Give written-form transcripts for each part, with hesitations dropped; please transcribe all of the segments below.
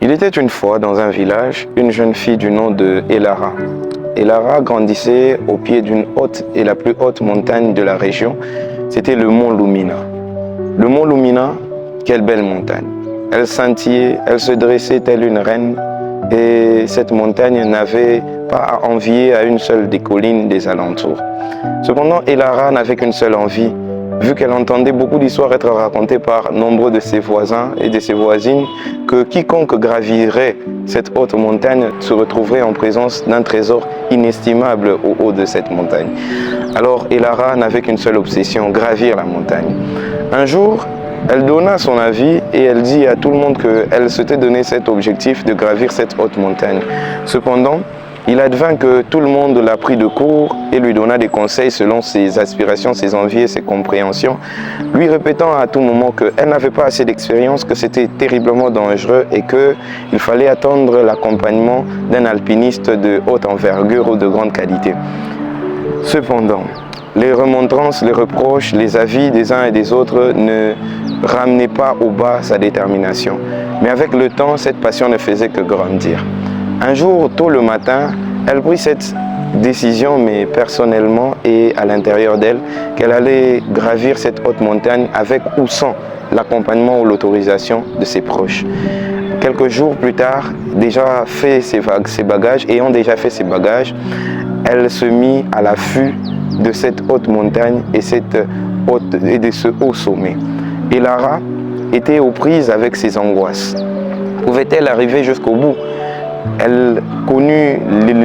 Il était une fois dans un village une jeune fille du nom de Elara. Elara grandissait au pied d'une haute et la plus haute montagne de la région. C'était le mont Lumina. Le mont Lumina, quelle belle montagne. Elle scintillait, elle se dressait telle une reine et cette montagne n'avait pas à envier à une seule des collines des alentours. Cependant, Elara n'avait qu'une seule envie, vu qu'elle entendait beaucoup d'histoires être racontées par nombreux de ses voisins et de ses voisines, que quiconque gravirait cette haute montagne se retrouverait en présence d'un trésor inestimable au haut de cette montagne. Alors Elara n'avait qu'une seule obsession, gravir la montagne. Un jour, elle donna son avis et elle dit à tout le monde qu'elle s'était donné cet objectif de gravir cette haute montagne. Cependant, il advint que tout le monde l'a pris de court et lui donna des conseils selon ses aspirations, ses envies et ses compréhensions, lui répétant à tout moment qu'elle n'avait pas assez d'expérience, que c'était terriblement dangereux et qu'il fallait attendre l'accompagnement d'un alpiniste de haute envergure ou de grande qualité. Cependant, les remontrances, les reproches, les avis des uns et des autres ne ramenaient pas au bas sa détermination. Mais avec le temps, cette passion ne faisait que grandir. Un jour, tôt le matin, elle prit cette décision, mais personnellement et à l'intérieur d'elle, qu'elle allait gravir cette haute montagne avec ou sans l'accompagnement ou l'autorisation de ses proches. Quelques jours plus tard, ayant déjà fait ses bagages, elle se mit à l'affût de cette haute montagne et de ce haut sommet. Elara était aux prises avec ses angoisses. Pouvait-elle arriver jusqu'au bout? Elle connut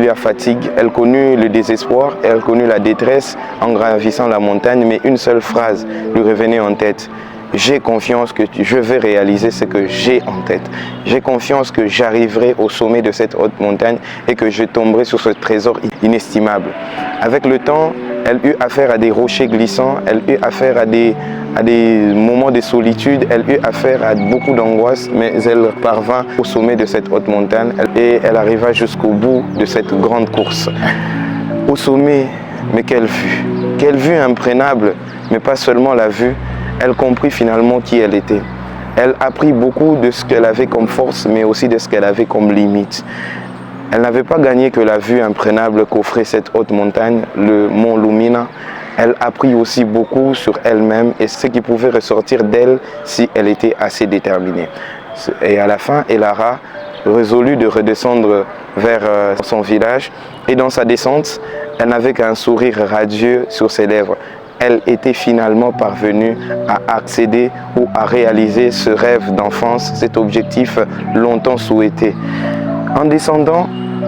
la fatigue, elle connut le désespoir, elle connut la détresse en gravissant la montagne, mais une seule phrase lui revenait en tête. J'ai confiance que je vais réaliser ce que j'ai en tête. J'ai confiance que j'arriverai au sommet de cette haute montagne et que je tomberai sur ce trésor inestimable. Avec le temps, elle eut affaire à des rochers glissants, elle eut affaire à des moments de solitude, elle eut affaire à beaucoup d'angoisse, mais elle parvint au sommet de cette haute montagne et elle arriva jusqu'au bout de cette grande course. Au sommet, mais quelle vue imprenable, mais pas seulement la vue, elle comprit finalement qui elle était. Elle apprit beaucoup de ce qu'elle avait comme force, mais aussi de ce qu'elle avait comme limite. Elle n'avait pas gagné que la vue imprenable qu'offrait cette haute montagne, le mont Lumina. Elle apprit aussi beaucoup sur elle-même et ce qui pouvait ressortir d'elle si elle était assez déterminée. Et à la fin, Elara résolut de redescendre vers son village et dans sa descente, elle n'avait qu'un sourire radieux sur ses lèvres. Elle était finalement parvenue à accéder ou à réaliser ce rêve d'enfance, cet objectif longtemps souhaité. En descendant,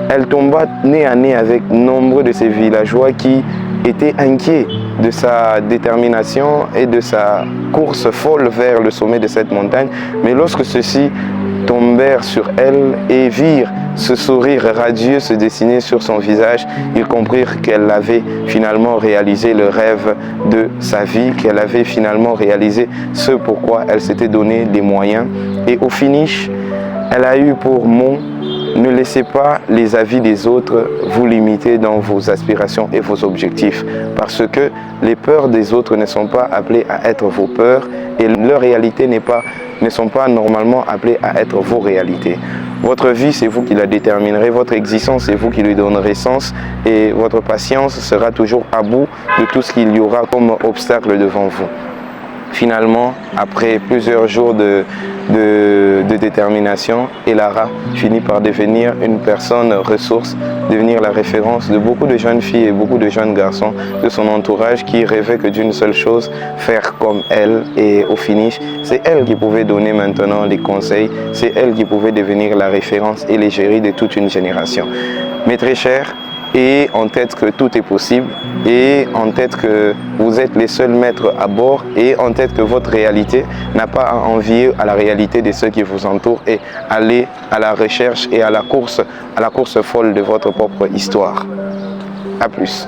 elle tomba nez à nez avec nombreux de ses villageois qui étaient inquiets de sa détermination et de sa course folle vers le sommet de cette montagne. Mais lorsque ceux-ci tombèrent sur elle et virent ce sourire radieux se dessiner sur son visage, ils comprirent qu'elle avait finalement réalisé le rêve de sa vie, qu'elle avait finalement réalisé ce pourquoi elle s'était donné des moyens. Et au finish, elle a eu pour mot: ne laissez pas les avis des autres vous limiter dans vos aspirations et vos objectifs, parce que les peurs des autres ne sont pas appelées à être vos peurs et leur réalité ne sont pas normalement appelées à être vos réalités. Votre vie, c'est vous qui la déterminerez, votre existence, c'est vous qui lui donnerez sens et votre patience sera toujours à bout de tout ce qu'il y aura comme obstacle devant vous. Finalement, après plusieurs jours de détermination, Elara finit par devenir une personne ressource, devenir la référence de beaucoup de jeunes filles et beaucoup de jeunes garçons de son entourage qui rêvaient que d'une seule chose, faire comme elle. Et au finish, c'est elle qui pouvait donner maintenant les conseils, c'est elle qui pouvait devenir la référence et l'égérie de toute une génération. Mes très chers, et en tête que tout est possible, et en tête que vous êtes les seuls maîtres à bord, et en tête que votre réalité n'a pas à envier à la réalité de ceux qui vous entourent, et allez à la recherche et à la course folle de votre propre histoire. A plus.